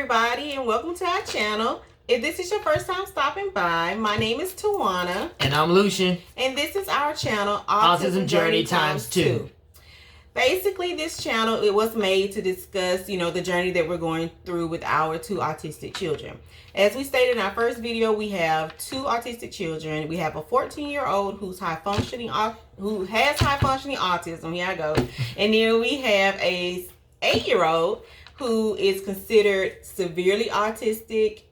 everybody, and welcome to our channel. If this is your first time stopping by, my name is Tawana. And I'm Lucian. And this is our channel, Autism Journey Times 2. Basically, this channel, it was made to discuss, the journey that we're going through with our two autistic children. As we stated in our first video, we have two autistic children. We have a 14-year-old who has high-functioning autism. Here I go. And then we have a 8-year-old who is considered severely autistic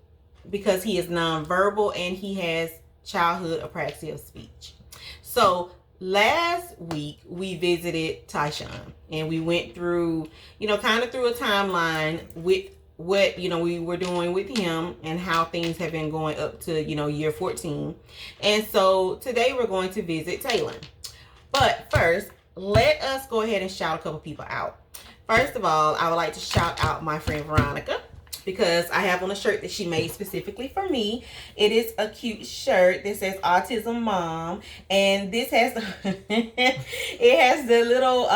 because he is nonverbal and he has childhood apraxia of speech. So last week we visited Taylen and we went through, kind of through a timeline with what, we were doing with him and how things have been going up to, year 14. And so today we're going to visit Taylen. But first, let us go ahead and shout a couple people out. First of all, I would like to shout out my friend Veronica because I have on a shirt that she made specifically for me. It is a cute shirt that says Autism Mom, and this has it has the little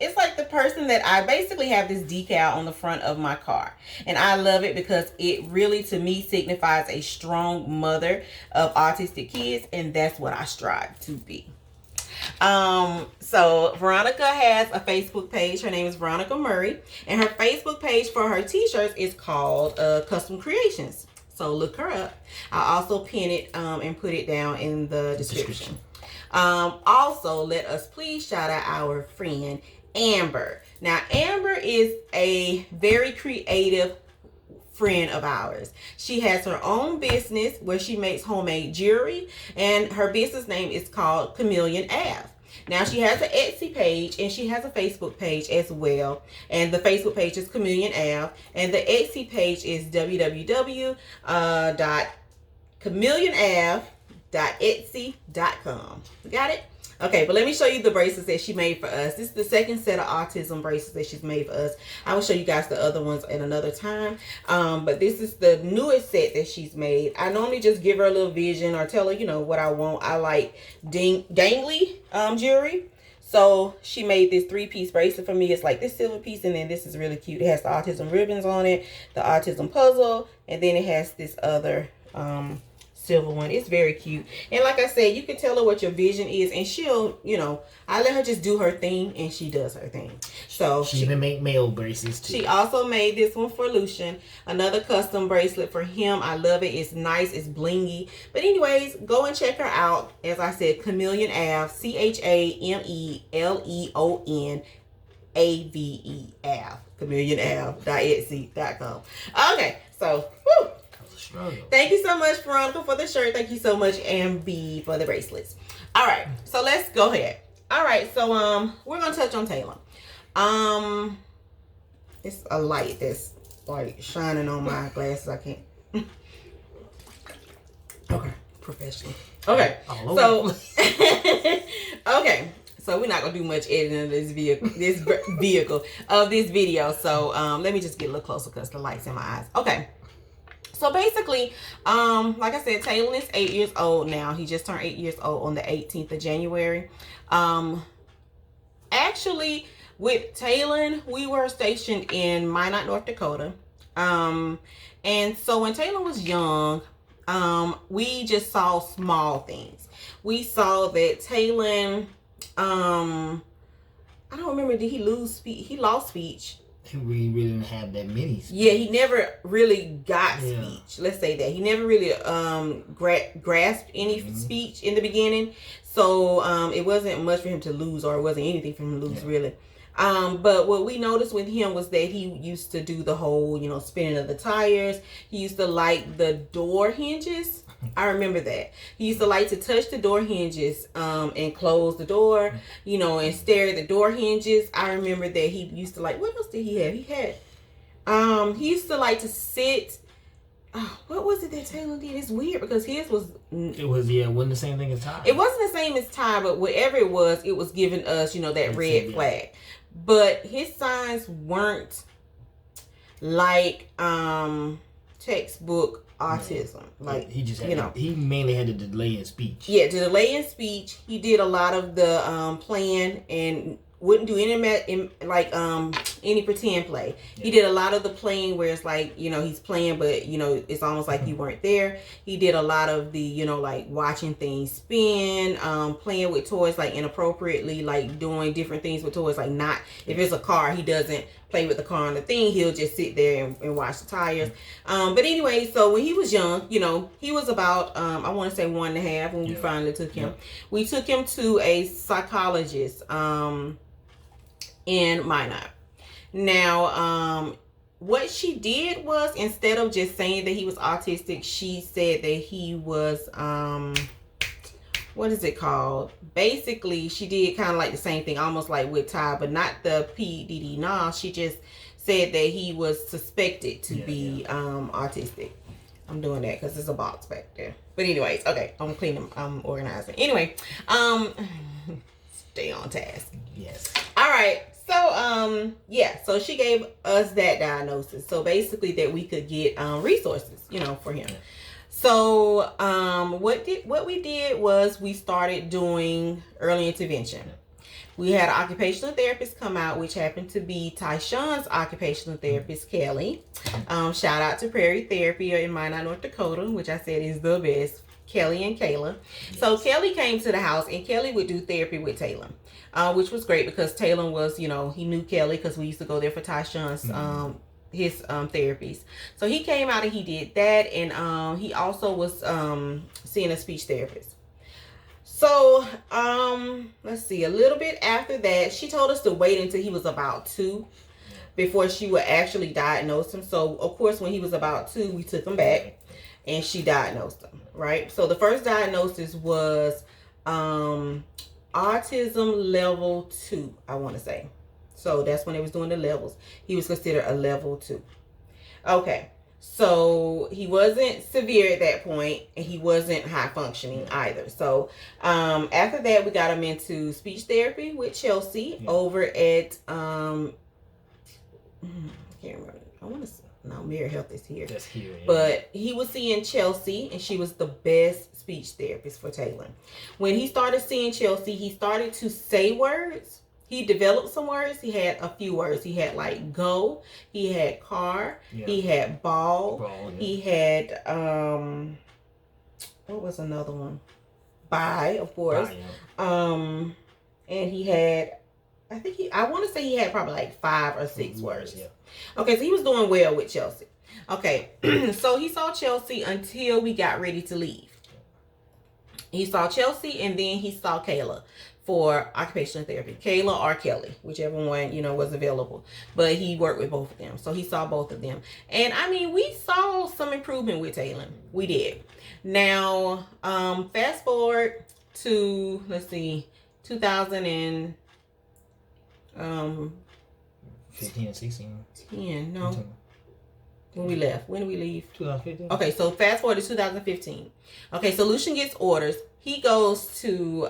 it's like the person that I basically have this decal on the front of my car, and I love it because it really to me signifies a strong mother of autistic kids, and that's what I strive to be. So Veronica has a Facebook page. Her name is Veronica Murray, and her Facebook page for her t-shirts is called Custom Creations. So look her up. I'll also pin it and put it down in the description. Also, let us please shout out our friend Amber. Now, Amber is a very creative friend of ours. She has her own business where she makes homemade jewelry, and her business name is called Chameleon Ave. Now, she has an Etsy page and she has a Facebook page as well, and the Facebook page is Chameleon Ave, and the Etsy page is www.chameleonave.etsy.com. Got it? Okay, but let me show you the bracelets that she made for us. This is the second set of autism bracelets that she's made for us. I will show you guys the other ones at another time. But this is the newest set that she's made. I normally just give her a little vision or tell her, what I want. I like dangly jewelry. So she made this 3-piece bracelet for me. It's like this silver piece, and then this is really cute. It has the autism ribbons on it, the autism puzzle, and then it has this other silver one. It's very cute, and like I said, you can tell her what your vision is, and she'll, I let her just do her thing, and she does her thing. So she even make male bracelets too. She also made this one for Lucian, another custom bracelet for him. I love it. It's nice. It's blingy. But anyways, go and check her out. As I said, Chameleon Ave, CHAMELEON AVE Ave, ChameleonAve.etsy.com. Okay, so whew. Thank you so much, Veronica, for the shirt. Thank you so much, MB, for the bracelets. All right, so let's go ahead. All right, so we're gonna touch on Taylen. It's a light that's like shining on my glasses. I can't. Okay, professional. Okay, so okay, so we're not gonna do much editing of this video. So let me just get a little closer because the light's in my eyes. Okay. So basically, like I said, Taylen is 8 years old now. He just turned 8 years old on the 18th of January. Actually, with Taylen, we were stationed in Minot, North Dakota. And so when Taylen was young, we just saw small things. We saw that Taylen, I don't remember, did he lose speech? He lost speech. He really didn't have that many speech. Yeah, he never really got speech. Let's say that. He never really grasped any speech in the beginning. So it wasn't much for him to lose, or it wasn't anything for him to lose, really. But what we noticed with him was that he used to do the whole, spinning of the tires. He used to like the door hinges. I remember that. He used to like to touch the door hinges and close the door, and stare at the door hinges. I remember that he used to like, what else did he have? He used to like to sit. What was it that Taylen did? It's weird because his was... It wasn't the same thing as Ty. It wasn't the same as Ty, but whatever it was giving us, that red flag. But his signs weren't like textbook autism. Like he just had he mainly had a delay in speech. Yeah, the delay in speech. He did a lot of the playing and wouldn't do any any pretend play. He did a lot of the playing where it's like, you know, he's playing, but, you know, it's almost like you weren't there. He did a lot of the, you know, like watching things spin, playing with toys like inappropriately, like doing different things with toys, like not, if it's a car, he doesn't play with the car on the thing. He'll just sit there and watch the tires. But anyway, so when he was young, you know, he was about, I want to say 1.5 when we finally took him. We took him to a psychologist in Minot. Now, what she did was, instead of just saying that he was autistic, she said that he was, what is it called? Basically, she did kind of like the same thing, almost like with Ty, but not the PDD. Nah, she just said that he was suspected to be autistic. I'm doing that because there's a box back there. But anyways, okay, I'm cleaning, I'm organizing. Anyway, stay on task. Yes. All right. So, yeah, so she gave us that diagnosis. So basically that we could get resources, you know, for him. So, what we did was we started doing early intervention. We had an occupational therapist come out, which happened to be Tyshawn's occupational therapist, Kelly. Shout out to Prairie Therapy in Minot, North Dakota, which I said is the best. Kelly and Kayla. Yes. So Kelly came to the house, and Kelly would do therapy with Taylen, which was great because Taylen was, you know, he knew Kelly because we used to go there for Tyshawn's his therapies. So he came out and he did that, and he also was seeing a speech therapist. So let's see, a little bit after that, she told us to wait until he was about 2 before she would actually diagnose him. So of course, when he was about 2, we took him back and she diagnosed him, right? So the first diagnosis was autism level 2, I want to say. So that's when they was doing the levels. He was considered a level 2. Okay. So he wasn't severe at that point, and he wasn't high functioning either. So after that, we got him into speech therapy with Chelsea over at I can't remember. I want to no, Mirror Health is here. That's here. Yeah. But he was seeing Chelsea, and she was the best speech therapist for Taylen. When he started seeing Chelsea, he started to say words. He developed some words. He had a few words. He had like go. He had car. Yeah. He had ball. He had what was another one? Bye, of course. Bye, yeah. And he had, I want to say he had probably like 5 or 6 words. Yeah. Okay, so he was doing well with Chelsea. Okay, so he saw Chelsea until we got ready to leave. He saw Chelsea, and then he saw Kayla for occupational therapy. Kayla or Kelly, whichever one, you know, was available. But he worked with both of them. So he saw both of them. And I mean, we saw some improvement with Taylen. We did. Now, fast forward to, let's see, 2000 and 15 and 16. 10, no. 15. When we left. When did we leave? 2015. Okay, so fast forward to 2015. Okay, so Lucian gets orders. He goes to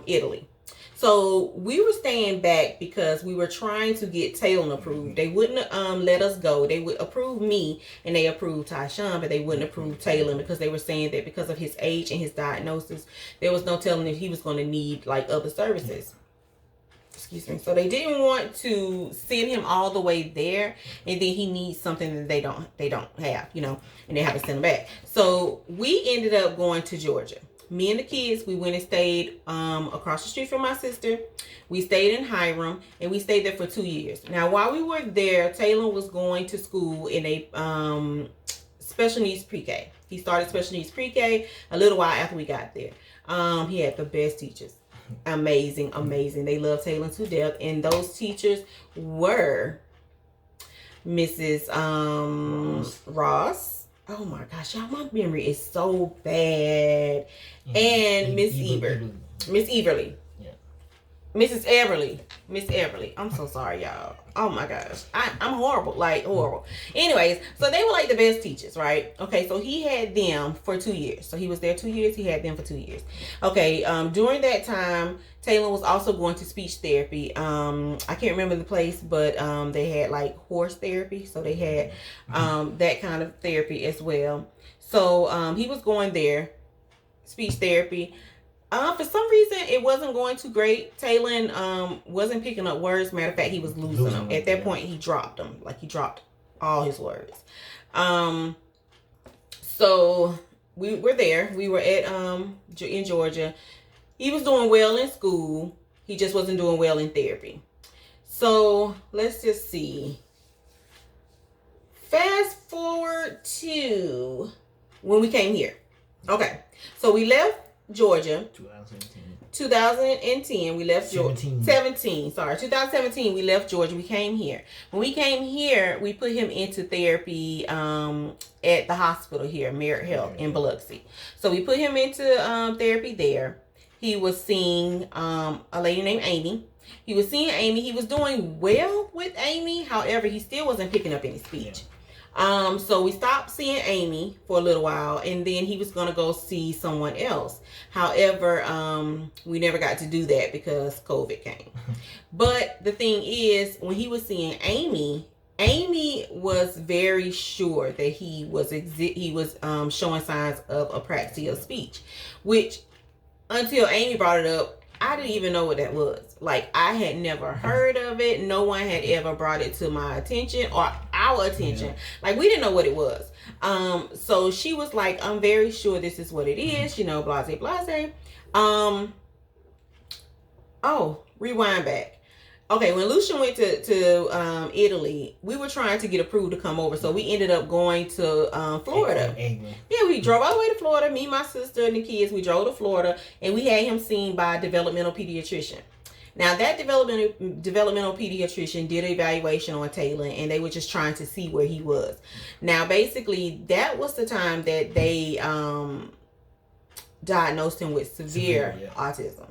Italy. So we were staying back because we were trying to get Taylen approved. They wouldn't let us go. They would approve me, and they approved Tyshawn, but they wouldn't approve Taylen because they were saying that because of his age and his diagnosis, there was no telling if he was going to need like other services. Excuse me. So they didn't want to send him all the way there, and then he needs something that they don't have, you know, and they have to send him back. So we ended up going to Georgia. Me and the kids, we went and stayed across the street from my sister. We stayed in Hiram, and we stayed there for 2 years. Now, while we were there, Taylen was going to school in a special needs pre-K. He started special needs pre-K a little while after we got there. He had the best teachers. Amazing. They love Taylen to death, and those teachers were Mrs. Ross. Oh my gosh, y'all, my memory is so bad. And Miss Everly. Mrs. Everly. Miss Everly. I'm so sorry, y'all. Oh my gosh. I'm horrible. Like, horrible. Anyways, so they were like the best teachers, right? Okay, so he had them for 2 years. So he was there 2 years. He had them for 2 years. Okay, during that time, Taylen was also going to speech therapy. I can't remember the place, but they had like horse therapy. So they had that kind of therapy as well. So he was going there, speech therapy. For some reason, it wasn't going too great. Taylen wasn't picking up words. Matter of fact, he was losing them. At that point, he dropped them. Like, he dropped all his words. So we were there. We were at in Georgia. He was doing well in school. He just wasn't doing well in therapy. So let's just see. Fast forward to when we came here. Okay. So we left Georgia. 2010. We left Georgia. 2017. We left Georgia. We came here. When we came here, we put him into therapy at the hospital here, Merit Health in Biloxi. So we put him into therapy there. He was seeing a lady named Amy. He was seeing Amy. He was doing well with Amy. However, he still wasn't picking up any speech. So we stopped seeing Amy for a little while, and then he was going to go see someone else. However, we never got to do that because COVID came. But the thing is, when he was seeing Amy was very sure that he was showing signs of apraxia of speech, which until Amy brought it up, I didn't even know what that was. Like, I had never heard of it. No one had ever brought it to my attention or our attention. Like, we didn't know what it was. So she was like, I'm very sure this is what it is, you know, blase, blase. Oh, rewind back. Okay, when Lucian went to Italy, we were trying to get approved to come over. So we ended up going to Florida. Yeah, we drove all the way to Florida. Me, my sister, and the kids, we drove to Florida. And we had him seen by a developmental pediatrician. Now, that developmental pediatrician did an evaluation on Taylen, and they were just trying to see where he was. Now, basically, that was the time that they diagnosed him with severe autism.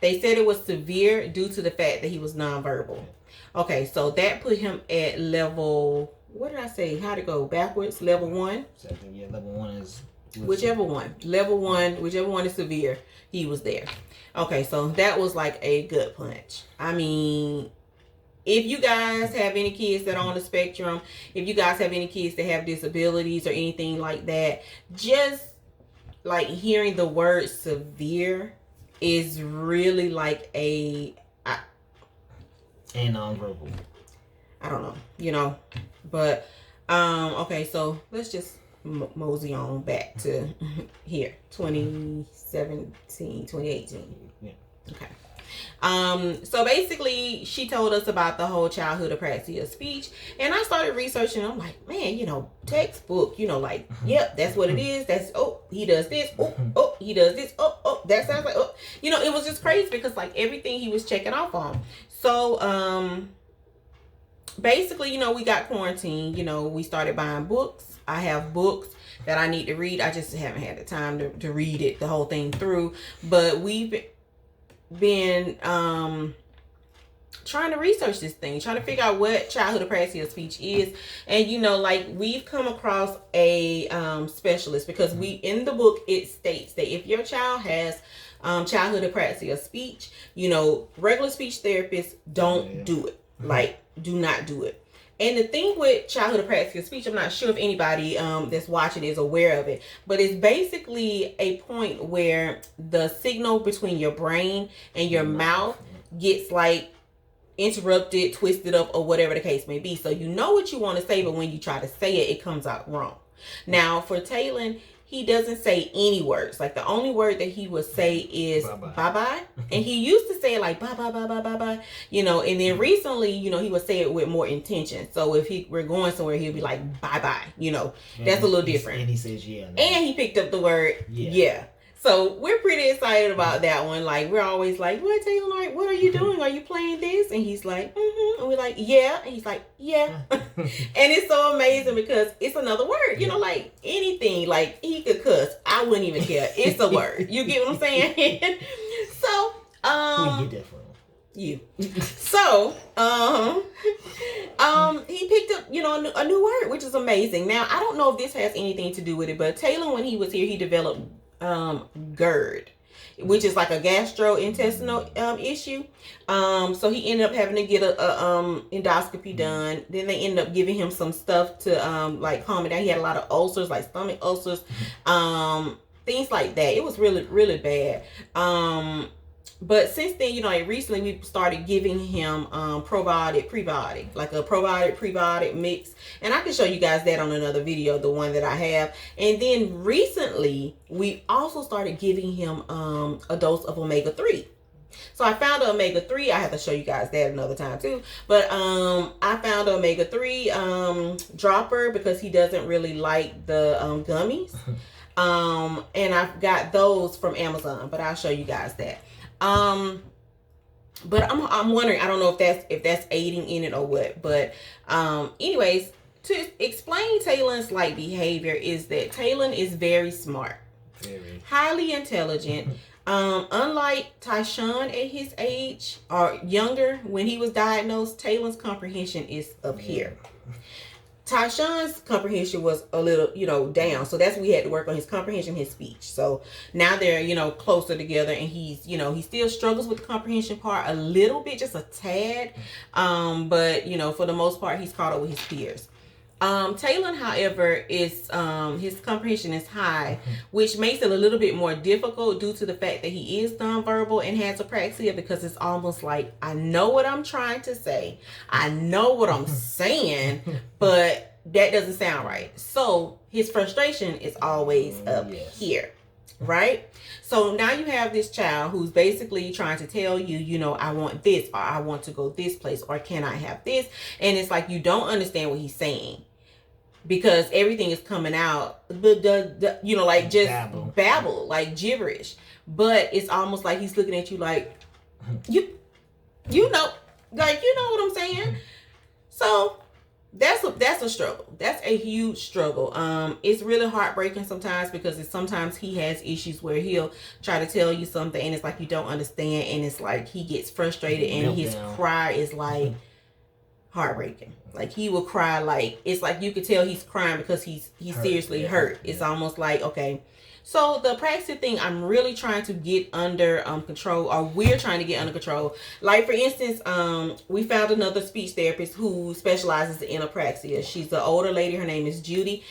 They said it was severe due to the fact that he was nonverbal. Okay, so that put him at level, what did I say? How'd it go? Backwards? Level 1? Yeah, level 1 is... Whichever one. Level 1, whichever one is severe, he was there. Okay, so that was like a good punch. I mean, if you guys have any kids that are on the spectrum, if you guys have any kids that have disabilities or anything like that, just like hearing the word severe is really like and nonverbal. I don't know, you know, but okay, so let's just mosey on back to here, 2018. Yeah. Okay. So basically she told us about the whole childhood apraxia of speech, and I started researching. I'm like, man, you know, textbook, you know, like, yep, that's what it is. That's, oh, he does this. Oh, he does this. Oh, that sounds like, oh, you know, it was just crazy because like everything he was checking off on. So, basically, you know, we got quarantined, you know, we started buying books. I have books that I need to read. I just haven't had the time to read it, the whole thing through, but we've been trying to research this thing, trying to figure out what childhood apraxia of speech is. And you know, like, we've come across a specialist, because we, in the book, it states that if your child has childhood apraxia of speech, you know, regular speech therapists don't do it. Like, do not do it. And the thing with childhood apraxia of speech, I'm not sure if anybody that's watching is aware of it, but it's basically a point where the signal between your brain and your mouth gets like interrupted, twisted up, or whatever the case may be. So you know what you want to say, but when you try to say it, it comes out wrong. Now, for Taylen, he doesn't say any words. Like, the only word that he would say is bye-bye. And he used to say it like bye-bye, you know, and then recently, you know, he would say it with more intention. So if we're going somewhere, he'll be like bye-bye, you know. That's a little different. And he says yeah. And he picked up the word yeah. So we're pretty excited about that one. Like, we're always like, what, Taylen, like, what are you doing? Are you playing this? And he's like, and we're like, yeah. And he's like, yeah. And it's so amazing because it's another word, you know, like anything. Like, he could cuss, I wouldn't even care. It's a word. You get what I'm saying? So, we get that from you. So, he picked up, you know, a new word, which is amazing. Now, I don't know if this has anything to do with it, but Taylen, when he was here, he developed GERD, which is like a gastrointestinal issue. So he ended up having to get a endoscopy done. Then they ended up giving him some stuff to like calm it down. He had a lot of ulcers, like stomach ulcers, things like that. It was really, really bad. But since then, recently we started giving him probiotic, prebiotic, like a probiotic, prebiotic mix. And I can show you guys that on another video, the one that I have. And then recently, we also started giving him a dose of omega-3. So I found an omega-3. I have to show you guys that another time too. But I found an omega-3 dropper because he doesn't really like the gummies. And I've got those from Amazon, but I'll show you guys that. But I'm wondering, I don't know if that's aiding in it or what. But anyways, to explain Taylen's like behavior is that Taylen is very smart, highly intelligent. Unlike Tyshawn at his age or younger, when he was diagnosed, Taylen's comprehension is up here. Tyshawn's comprehension was a little, down. So that's we had to work on his comprehension, his speech. So now they're, closer together, and he's, he still struggles with the comprehension part a little bit, just a tad. But, for the most part, he's caught up with his peers. Taylen, however, is his comprehension is high, which makes it a little bit more difficult due to the fact that he is nonverbal and has apraxia, because it's almost like, I know what I'm trying to say, I know what I'm saying, but that doesn't sound right. So his frustration is always up here, right? So now you have this child who's basically trying to tell you, I want this, or I want to go this place, or can I have this? And it's like you don't understand what he's saying, because everything is coming out, like just babble, like gibberish. But it's almost like he's looking at you like, you know what I'm saying? So that's a struggle. That's a huge struggle. It's really heartbreaking sometimes, because sometimes he has issues where he'll try to tell you something and it's like you don't understand, and it's like he gets frustrated and his cry is like heartbreaking. Like he will cry, like it's like you could tell he's crying because he's seriously hurt. It's almost like, okay. So the apraxia thing, I'm really trying to get under control, or we're trying to get under control. Like for instance, we found another speech therapist who specializes in apraxia. She's an older lady. Her name is Judy.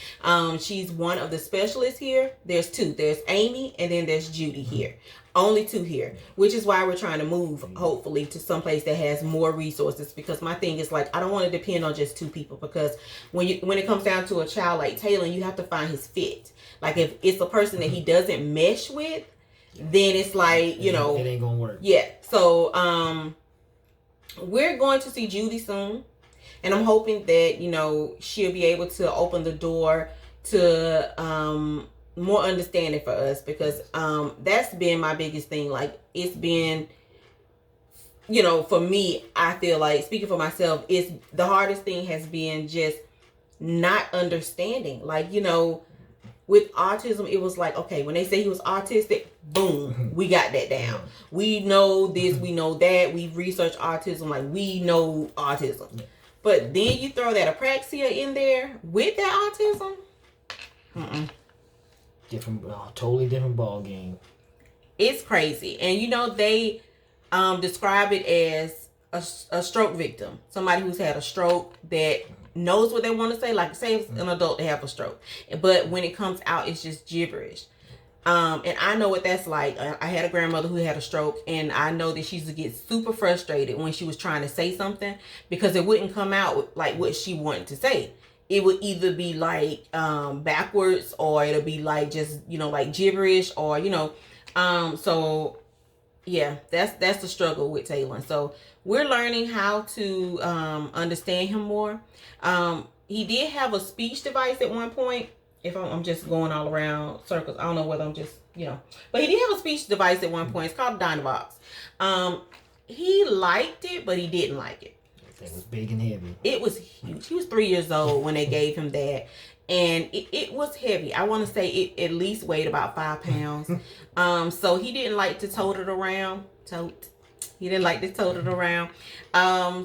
She's one of the specialists here. There's two. There's Amy, and then there's Judy here. Only two here, which is why we're trying to move, hopefully, to some place that has more resources. Because my thing is like, I don't want to depend on just two people, because when it comes down to a child like Taylen, you have to find his fit. Like if it's a person that he doesn't mesh with, then it's like, it ain't gonna work. Yeah. So we're going to see Judy soon, and I'm hoping that she'll be able to open the door to more understanding for us, because that's been my biggest thing. Like it's been, for me, I feel like, speaking for myself, it's the hardest thing has been just not understanding. Like, with autism, it was like, okay, when they say he was autistic, boom, we got that down. We know this, we know that, we researched autism, like we know autism. But then you throw that apraxia in there with that autism, totally different ball game. It's crazy. And they describe it as a stroke victim, somebody who's had a stroke that knows what they want to say. Like say it's an adult, they have a stroke, but when it comes out, it's just gibberish. And I know what that's like. I had a grandmother who had a stroke, and I know that she used to get super frustrated when she was trying to say something, because it wouldn't come out like what she wanted to say. It would either be like backwards, or it'll be like just like gibberish, or so yeah, that's the struggle with Taylen. So we're learning how to understand him more. He did have a speech device at one point. If I'm just going all around circles, I don't know whether I'm just but he did have a speech device at one point. It's called Dynavox. He liked it, but he didn't like it. It was big and heavy. It was huge. He was 3 years old when they gave him that. And it was heavy. I want to say it at least weighed about 5 pounds. So he didn't like to tote it around. He didn't like to tote it around.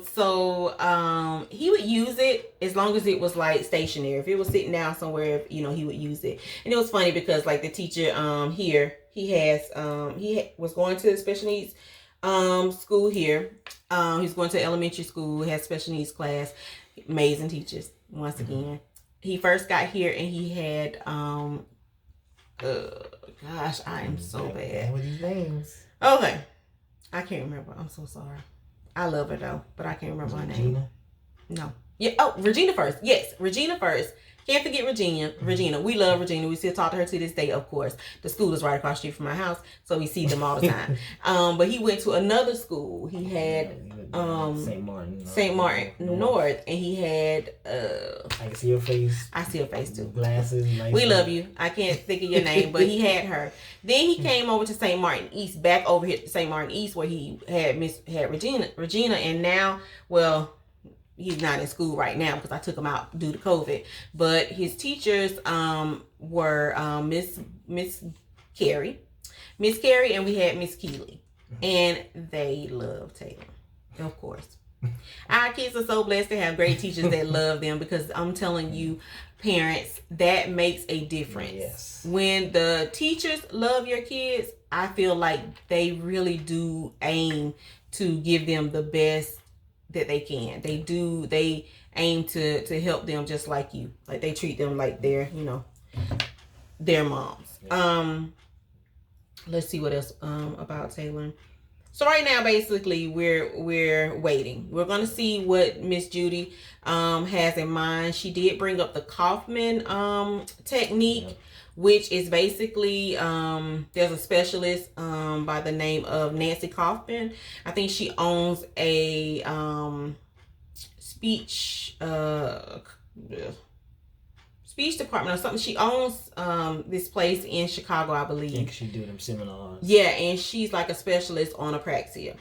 So he would use it as long as it was like stationary. If it was sitting down somewhere, he would use it. And it was funny because like the teacher here, he was going to special needs school here. He's going to elementary school, has special needs class. Amazing teachers once again. He first got here and he had Gosh, I am so bad with these names. Okay, I can't remember. I'm so sorry. I love her though, but I can't remember her name. Regina? No. Yeah. Oh, Regina first. Yes, Regina first. Can't forget Regina. Regina. We love Regina. We still talk to her to this day, of course. The school is right across the street from my house, so we see them all the time. But he went to another school. He had St. Martin North, and he had I can see your face. I see her face too. Glasses. Nice we love you. I can't think of your name, but he had her. Then he came over to St. Martin East, back over here to St. Martin East, where he had Regina, and now, well, he's not in school right now because I took him out due to COVID. But his teachers were Miss Carey, and we had Miss Keeley, and they love Taylen, of course. Our kids are so blessed to have great teachers that love them, because I'm telling you, parents, that makes a difference. Yes. When the teachers love your kids, I feel like they really do aim to give them the best that they can. They aim to help them just like you. Like they treat them like they're, their moms. Let's see what else about Taylen. So right now, basically, we're waiting. We're gonna see what Miss Judy has in mind. She did bring up the Kaufman technique, which is basically there's a specialist by the name of Nancy Kaufman. I think she owns a speech department or something. She owns this place in Chicago, I believe. I think she do them seminars. Yeah, and she's like a specialist on apraxia.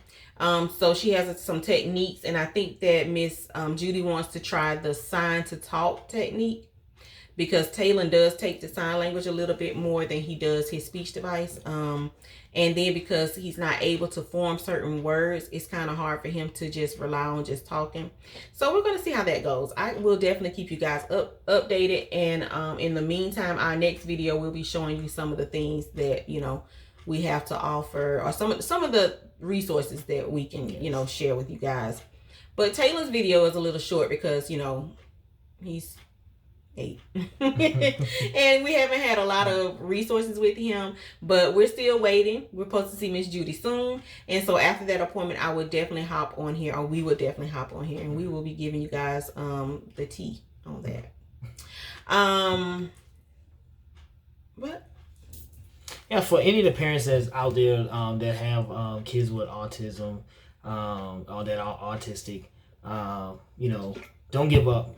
So she has some techniques, and I think that Miss Judy wants to try the sign to talk technique, because Taylen does take the sign language a little bit more than he does his speech device. And then because he's not able to form certain words, it's kind of hard for him to just rely on just talking. So we're going to see how that goes. I will definitely keep you guys updated. And in the meantime, our next video will be showing you some of the things that, we have to offer, or some of the resources that we can, share with you guys. But Taylen's video is a little short because, he's 8 and we haven't had a lot of resources with him, but we're still waiting. We're supposed to see Miss Judy soon, and so after that appointment, I would definitely hop on here, or we would definitely hop on here, and we will be giving you guys the tea on that. What? Yeah, for any of the parents that's out there that have kids with autism, or that are autistic, don't give up.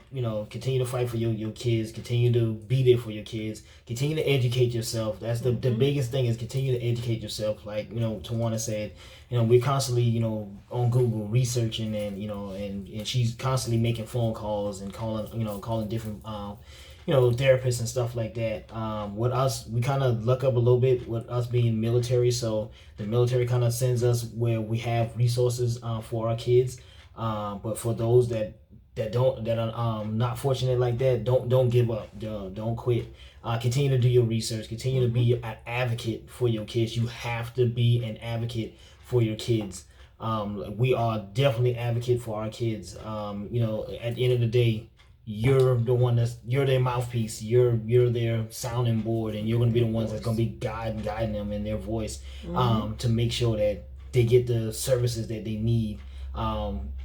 Continue to fight for your kids. Continue to be there for your kids. Continue to educate yourself. That's the biggest thing, is continue to educate yourself. Like, Tawana said, we're constantly, on Google researching, and, and she's constantly making phone calls and calling different, therapists and stuff like that. With us, we kind of luck up a little bit with us being military. So the military kind of sends us where we have resources for our kids. But for those that are not fortunate like that, don't give up. Don't quit. Continue to do your research. Continue to be an advocate for your kids. You have to be an advocate for your kids. We are definitely advocate for our kids. At the end of the day, you're the one you're their mouthpiece. You're their sounding board, and you're gonna be the ones that's gonna be guiding them in their voice, to make sure that they get the services that they need.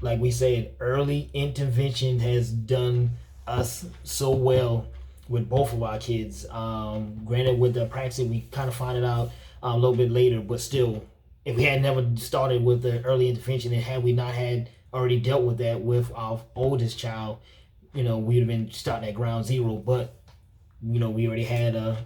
Like we said, early intervention has done us so well with both of our kids. Granted, with the Apraxia, we kind of found it out a little bit later, but still, if we had never started with the early intervention, and had we not had already dealt with that with our oldest child, we'd have been starting at ground zero. But we already had already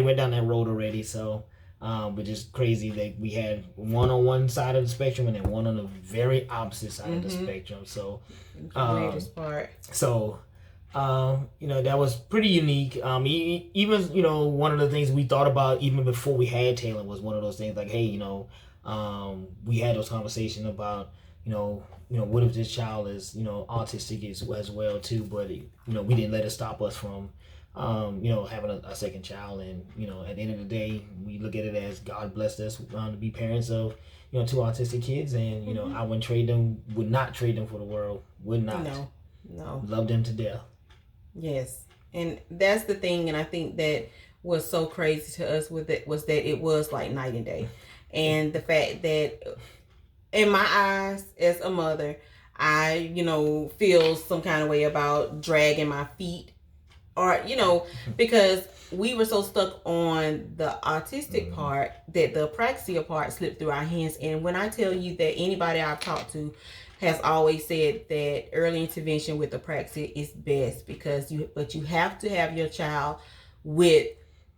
went down that road already. So. But just crazy that we had one on one side of the spectrum and then one on the very opposite side of the spectrum. So, greatest part. So, that was pretty unique. Even one of the things we thought about even before we had Taylen was one of those things like, hey, we had those conversations about, what if this child is, autistic as well too, but we didn't let it stop us from. Having a second child, and at the end of the day, we look at it as God blessed us to be parents of 2 autistic kids, and I would not trade them for the world. Would not. No. Love them to death. Yes, And that's the thing, and I think that was so crazy to us with it was that it was like night and day. And the fact that in my eyes as a mother, I, feel some kind of way about dragging my feet or, because we were so stuck on the autistic part that the apraxia part slipped through our hands. And when I tell you that anybody I've talked to has always said that early intervention with apraxia is best because you have to have your child with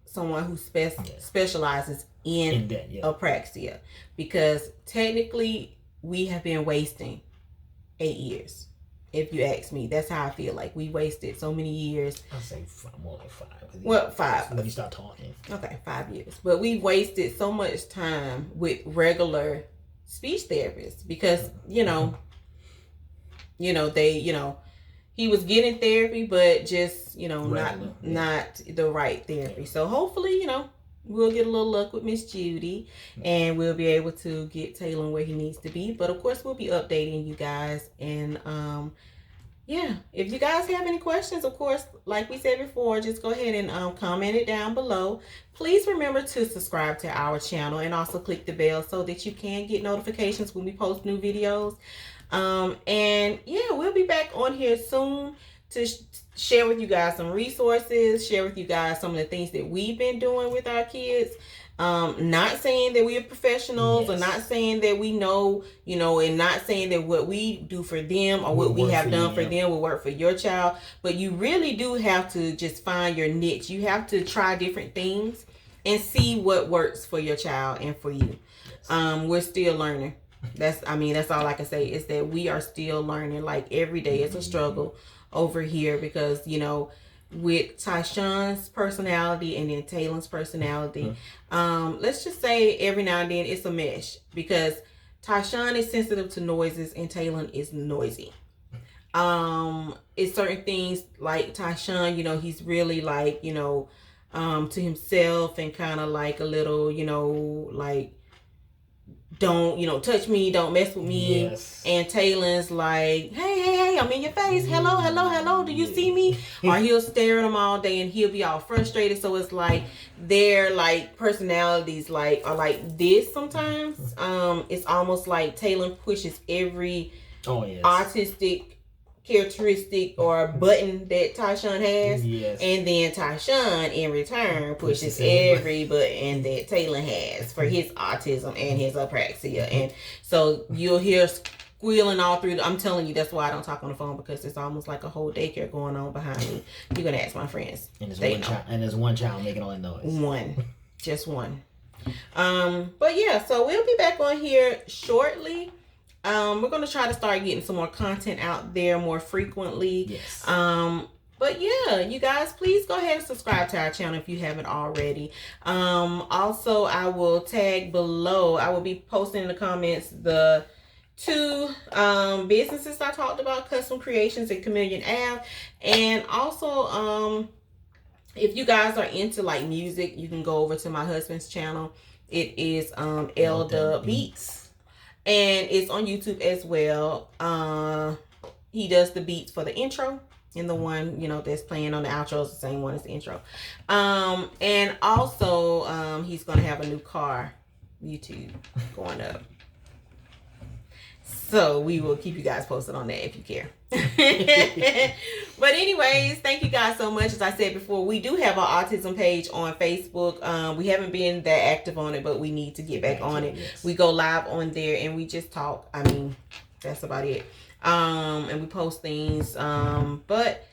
someone who specializes in that, apraxia, because technically we have been wasting 8 years. If you ask me, that's how I feel. Like we wasted so many years. I'll say more like 5. Well, 5. When you start talking. Okay, 5 years. But we wasted so much time with regular speech therapists because, he was getting therapy, but just, not the right therapy. So hopefully, we'll get a little luck with Miss Judy and we'll be able to get Taylen where he needs to be. But of course, we'll be updating you guys. And if you guys have any questions, of course, like we said before, just go ahead and comment it down below. Please remember to subscribe to our channel and also click the bell so that you can get notifications when we post new videos. We'll be back on here soon to share with you guys some resources, share with you guys some of the things that we've been doing with our kids. Not saying that we are professionals, or not saying that we know, and not saying that what we do for them or what we have done for them will work for your child. But you really do have to just find your niche. You have to try different things and see what works for your child and for you. We're still learning. That's all I can say is that we are still learning. Like every day it's a struggle over here because, with Tyshawn's personality and then Taylen's personality, let's just say every now and then it's a mesh because Tyshawn is sensitive to noises and Taylen is noisy. It's certain things like Tyshawn, he's really like, to himself and kind of like a little, like, don't, touch me, don't mess with me. Yes. And Taylen's like, hey, I'm in your face. Hello, do you see me? Or he'll stare at him all day and he'll be all frustrated. So it's like their like personalities are like this sometimes. It's almost like Taylen pushes every autistic characteristic or button that Tyshawn has, and then Tyshawn in return pushes every button that Taylen has for his autism and his apraxia. And so you'll hear squealing all through. I'm telling you, that's why I don't talk on the phone, because it's almost like a whole daycare going on behind me. You're gonna ask my friends. And there's one child making all that noise. Just one. But yeah, so we'll be back on here shortly. We're going to try to start getting some more content out there more frequently. Yes. But yeah, you guys, please go ahead and subscribe to our channel if you haven't already. Also, I will tag below. I will be posting in the comments the 2 businesses I talked about, Custom Creations and Chameleon Ave. And also, if you guys are into like music, you can go over to my husband's channel. It is Elda Beats. And it's on YouTube as well. He does the beats for the intro. And the one, that's playing on the outro is the same one as the intro. And also, he's going to have a new car YouTube going up. So we will keep you guys posted on that if you care. But anyways, thank you guys so much. As I said before, we do have our autism page on Facebook. We haven't been that active on it, but we need to get back on it. Yes. We go live on there and we just talk. That's about it. And we post things. But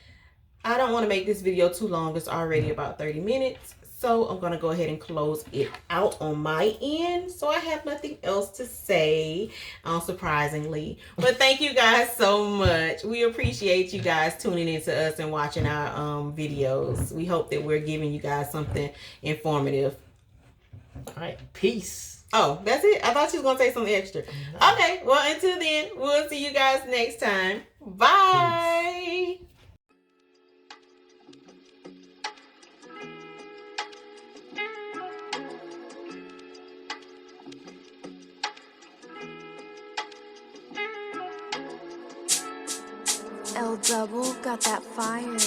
I don't want to make this video too long. It's already about 30 minutes. So I'm going to go ahead and close it out on my end. So I have nothing else to say, surprisingly. But thank you guys so much. We appreciate you guys tuning in to us and watching our videos. We hope that we're giving you guys something informative. All right. Peace. Oh, that's it? I thought you was going to say something extra. Okay. Well, until then, we'll see you guys next time. Bye. Peace. L double got that fire.